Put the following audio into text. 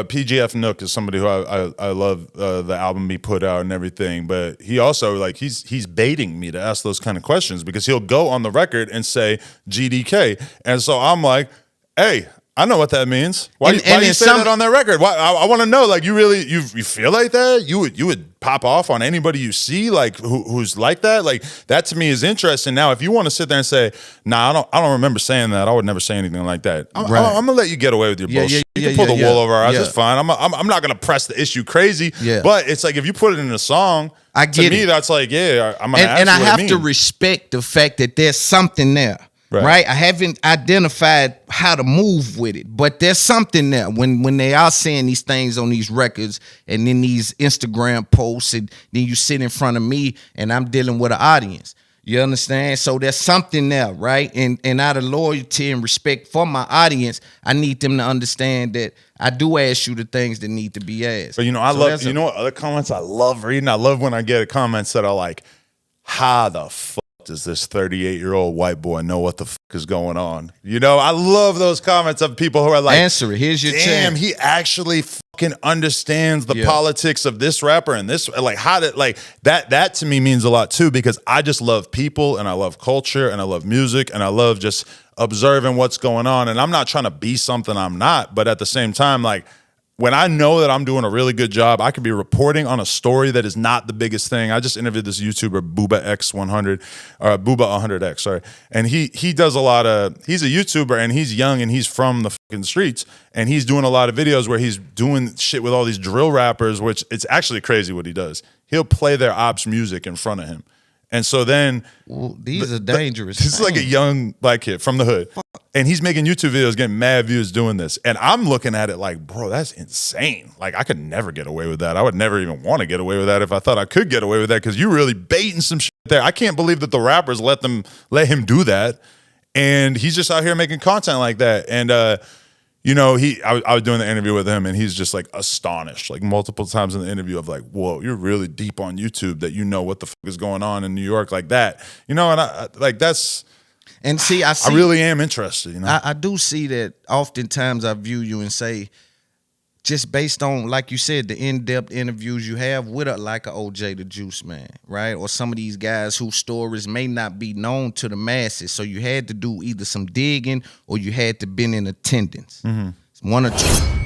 PGF Nook is somebody who I love the album he put out and everything, but he also like he's baiting me to ask those kind of questions because he'll go on the record and say GDK, and so I'm like, hey, I know what that means. Why do you say that on that record? Why, I want to know, like, you feel like that? You would pop off on anybody you see, like who's like that? Like that to me is interesting. Now, if you want to sit there and say, nah, I don't remember saying that. I would never say anything like that. I'm gonna let you get away with your bullshit. You can pull the wool over our eyes. It's fine. I'm not gonna press the issue crazy. Yeah. But it's like if you put it in a song, I get to me, that's like, yeah, I'm gonna ask and you I what have to respect the fact that there's something there. Right. I haven't identified how to move with it, but there's something there when they are saying these things on these records and then these Instagram posts, and then you sit in front of me and I'm dealing with an audience. You understand? So there's something there, right? And out of loyalty and respect for my audience, I need them to understand that I do ask you the things that need to be asked. But I love, you know what other comments I love reading? I love when I get comments that are like, how the fuck does this 38-year-old white boy know what the fuck is going on? I love those comments of people who are like, answer it. Here's your chance. He actually fucking understands the politics of this rapper and this, like, how did, like, that to me means a lot too, because I just love people and I love culture and I love music and I love just observing what's going on. And I'm not trying to be something I'm not, but at the same time, like, when I know that I'm doing a really good job, I could be reporting on a story that is not the biggest thing. I just interviewed this YouTuber, Booba 100X, sorry. And he does a lot of, he's a YouTuber and he's young and he's from the fucking streets. And he's doing a lot of videos where he's doing shit with all these drill rappers, which it's actually crazy what he does. He'll play their ops music in front of him. And so then these are dangerous. This is like a young black kid from the hood. And he's making YouTube videos, getting mad views doing this. And I'm looking at it like, bro, that's insane. Like, I could never get away with that. I would never even want to get away with that if I thought I could get away with that, because you're really baiting some shit there. I can't believe that the rappers let him do that. And he's just out here making content like that. And I was doing the interview with him and he's just like astonished, like multiple times in the interview of like, whoa, you're really deep on YouTube that you know what the fuck is going on in New York like that. And I like that's. And see, I really am interested. I do see that oftentimes I view you and say, just based on, like you said, the in-depth interviews you have with like a OJ the Juice Man, right? Or some of these guys whose stories may not be known to the masses. So you had to do either some digging or you had to been in attendance. Mm-hmm. One or two.